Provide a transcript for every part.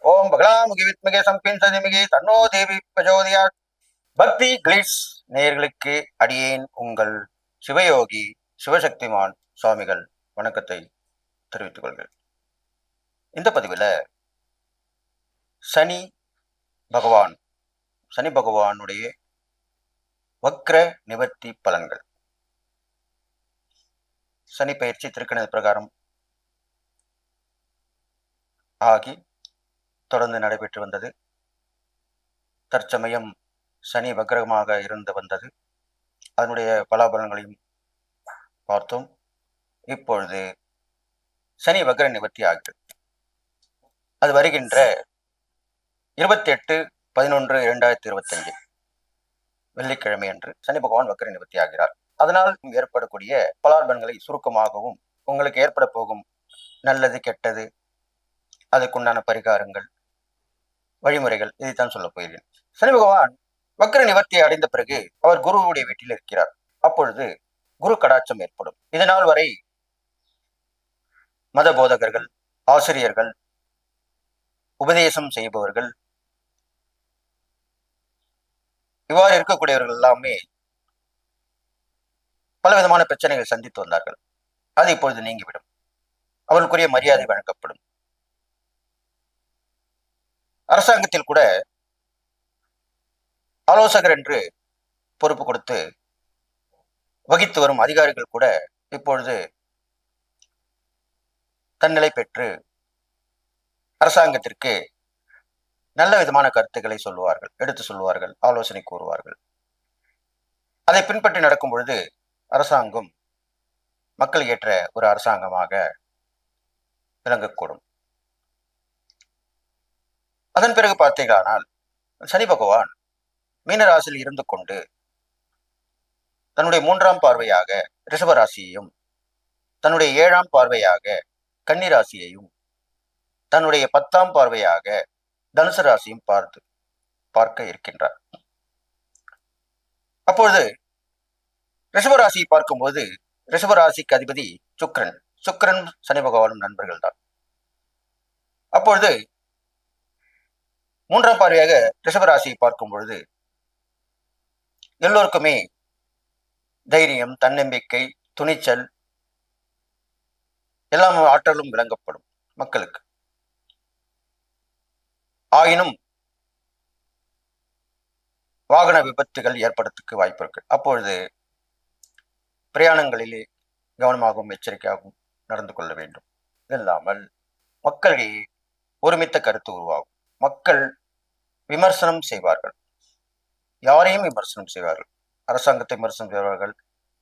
ஓம் பகலாமுகி வித்மிகே சம்பின் சதிமிகே தன்னோ தேவி பிரஜோதியார். பக்தி கிளிட்ஸ் நேயர்களுக்கு அடியேன் உங்கள் சிவயோகி சிவசக்திமான் சுவாமிகள் வணக்கத்தை தெரிவித்துக் கொள்கிறேன். இந்த பதிவில் சனி பகவானுடைய வக்ர நிவர்த்தி பலன்கள். சனி பயிற்சி திருக்கணித பிரகாரம் ஆகி தொடர்ந்து நடைபெற்று வந்தது. தற்சமயம் சனி வக்ரமாக இருந்து வந்தது. அதனுடைய பலாபலன்களையும் பார்த்தோம். இப்பொழுது சனி வக்ர நிவர்த்தி ஆகிறது. அது வருகின்ற 28/11/2025 வெள்ளிக்கிழமை அன்று சனி பகவான் வக்ர நிவர்த்தி ஆகிறார். அதனால் ஏற்படக்கூடிய பலாபலன்களை சுருக்கமாகவும், உங்களுக்கு ஏற்பட போகும் நல்லது கெட்டது, அதுக்குண்டான பரிகாரங்கள், வழிமுறைகள், இதைத்தான் சொல்ல போகிறேன். சனி பகவான் வக்ர நிவர்த்தியை அடைந்த பிறகு அவர் குருவுடைய வீட்டில் இருக்கிறார். அப்பொழுது குரு கடாட்சம் ஏற்படும். இதனால் வரை மத போதகர்கள், ஆசிரியர்கள், உபதேசம் செய்பவர்கள், இவ்வாறு இருக்கக்கூடியவர்கள் எல்லாமே பலவிதமான பிரச்சனைகள் சந்தித்து வந்தார்கள். அது இப்பொழுது நீங்கிவிடும். அவர்களுக்குரிய மரியாதை வழங்கப்படும். அரசாங்கத்தில் கூட ஆலோசகர் என்று பொறுப்பு கொடுத்து வகித்து வரும் அதிகாரிகள் கூட இப்பொழுது தன்னிலை பெற்று அரசாங்கத்திற்கு நல்ல விதமான கருத்துக்களை சொல்லுவார்கள், எடுத்து சொல்லுவார்கள், ஆலோசனை கூறுவார்கள். அதை பின்பற்றி நடக்கும் பொழுது அரசாங்கம் மக்கள் ஏற்ற ஒரு அரசாங்கமாக விளங்கக்கூடும். அதன் பிறகு பார்த்தீர்களானால் சனி பகவான் மீனராசியில் இருந்து கொண்டு தன்னுடைய 3ஆம் பார்வையாக ரிஷபராசியையும், தன்னுடைய 7ஆம் பார்வையாக கன்னிராசியையும், தன்னுடைய 10ஆம் பார்வையாக தனுசு ராசியும் பார்க்க இருக்கின்றார். அப்பொழுது ரிஷபராசியை பார்க்கும்போது ரிஷபராசிக்கு அதிபதி சுக்கிரன் சனி பகவானும் நண்பர்கள் தான். அப்பொழுது 3ஆம் பார்வையாக ரிஷபராசியை பார்க்கும் பொழுது எல்லோருக்குமே தைரியம், தன்னம்பிக்கை, துணிச்சல், எல்லாம் ஆற்றலும் விளங்கப்படும் மக்களுக்கு. ஆயினும் வாகன விபத்துகள் ஏற்படுறதுக்கு வாய்ப்பு இருக்கு. அப்பொழுது பிரயாணங்களிலே கவனமாகவும் எச்சரிக்கையாகவும் நடந்து கொள்ள வேண்டும். இல்லாமல் மக்களிடையே ஒருமித்த கருத்து உருவாகும். மக்கள் விமர்சனம் செய்வார்கள், யாரையும் விமர்சனம் செய்வார்கள். அரசாங்கத்தை விமர்சனம் செய்வார்கள்,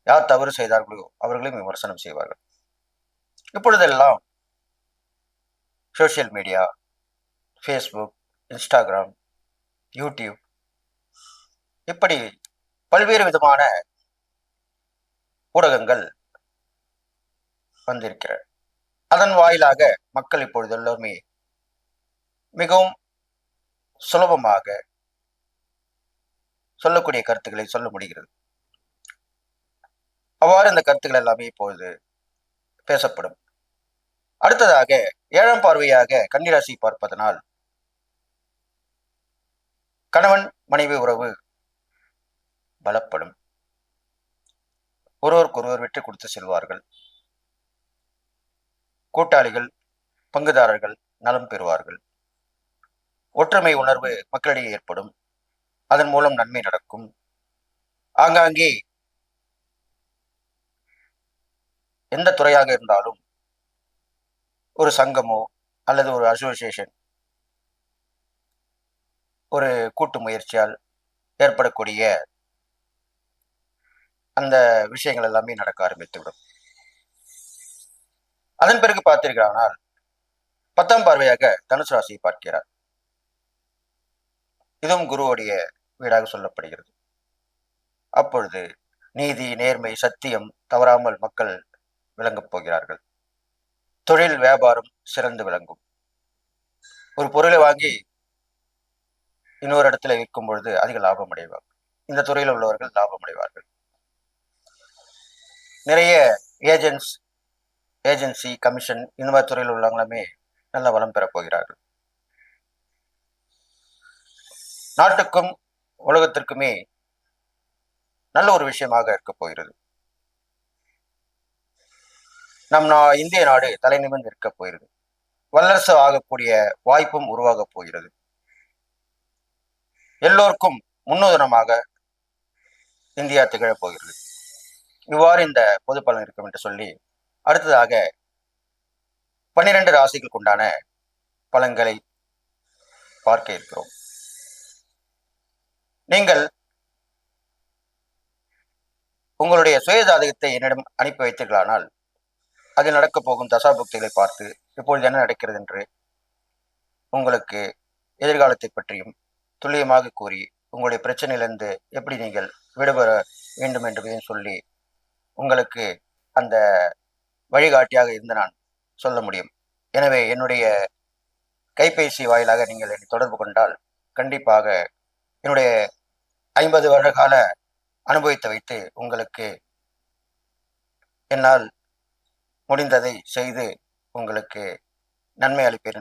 யார் தவறு செய்தார்களோ அவர்களையும் விமர்சனம் செய்வார்கள். இப்பொழுதெல்லாம் social media, Facebook, Instagram, YouTube, இப்படி பல்வேறு விதமான ஊடகங்கள் வந்திருக்கிறது. அதன் வாயிலாக மக்கள் இப்பொழுது எல்லோருமே மிகவும் சுலபமாக சொல்லக்கூடிய கருத்துக்களை சொல்ல முடிகிறது. அவ்வாறு இந்த கருத்துக்கள் எல்லாமே இப்பொழுது பேசப்படும். அடுத்ததாக 7ஆம் பார்வையாக கன்னிராசி பார்ப்பதனால் கணவன் மனைவி உறவு பலப்படும். ஒருவருக்கொருவர் விட்டு கொடுத்து செல்வார்கள். கூட்டாளிகள், பங்குதாரர்கள் நலம் பெறுவார்கள். ஒற்றுமை உணர்வு மக்களிடையே ஏற்படும். அதன் மூலம் நன்மை நடக்கும். ஆங்காங்கே எந்த துறையாக இருந்தாலும் ஒரு சங்கமோ அல்லது ஒரு அசோசியேஷன், ஒரு கூட்டு முயற்சியால் ஏற்படக்கூடிய அந்த விஷயங்கள் எல்லாமே நடக்க ஆரம்பித்துவிடும். அதன் பிறகு பார்த்தீர்களானால் 10ஆம் பார்வையாக தனுசு ராசியை பார்க்கிறார். இதுவும் குருவுடைய வீடாக சொல்லப்படுகிறது. அப்பொழுது நீதி, நேர்மை, சத்தியம் தவறாமல் மக்கள் விளங்கப் போகிறார்கள். தொழில், வியாபாரம் சிறந்து விளங்கும். ஒரு பொருளை வாங்கி இன்னொரு இடத்துல விற்கும் பொழுது அதிக லாபம் அடைவார்கள். இந்த துறையில் உள்ளவர்கள் லாபம் அடைவார்கள். நிறைய ஏஜென்சி, கமிஷன், இந்த மாதிரி துறையில் உள்ளவங்களுமே நல்ல வளம் பெறப் போகிறார்கள். நாட்டுக்கும் உலகத்திற்குமே நல்ல ஒரு விஷயமாக இருக்க போகிறது. இந்திய நாடு தலை நிமிர்ந்து இருக்க போகிறது. வல்லரசு ஆகக்கூடிய வாய்ப்பும் உருவாக போகிறது. எல்லோருக்கும் முன்னுதாரணமாக இந்தியா திகழப் போகிறது. இவ்வாறு இந்த பொது பலன் இருக்கும் என்று சொல்லி, அடுத்ததாக 12 ராசிகளுக்கு உண்டான பலன்களை பார்க்க இருக்கிறோம். நீங்கள் உங்களுடைய சுய ஜாதகத்தை என்னிடம் அனுப்பி வைத்தீர்களானால், அதில் நடக்கப் போகும் தசாபுக்திகளை பார்த்து இப்பொழுது என்ன நடக்கிறது என்று உங்களுக்கு எதிர்காலத்தை பற்றியும் துல்லியமாக கூறி, உங்களுடைய பிரச்சனையிலிருந்து எப்படி நீங்கள் விடுபெற வேண்டும் என்பதையும் சொல்லி, உங்களுக்கு அந்த வழிகாட்டியாக இருந்து நான் சொல்ல முடியும். எனவே என்னுடைய கைபேசி வாயிலாக நீங்கள் என்னை தொடர்பு கொண்டால், கண்டிப்பாக என்னுடைய 50 வருட கால அனுபவத்தை வைத்து உங்களுக்கு என்னால் முடிந்ததை செய்து உங்களுக்கு நன்மை அளிப்பேன்.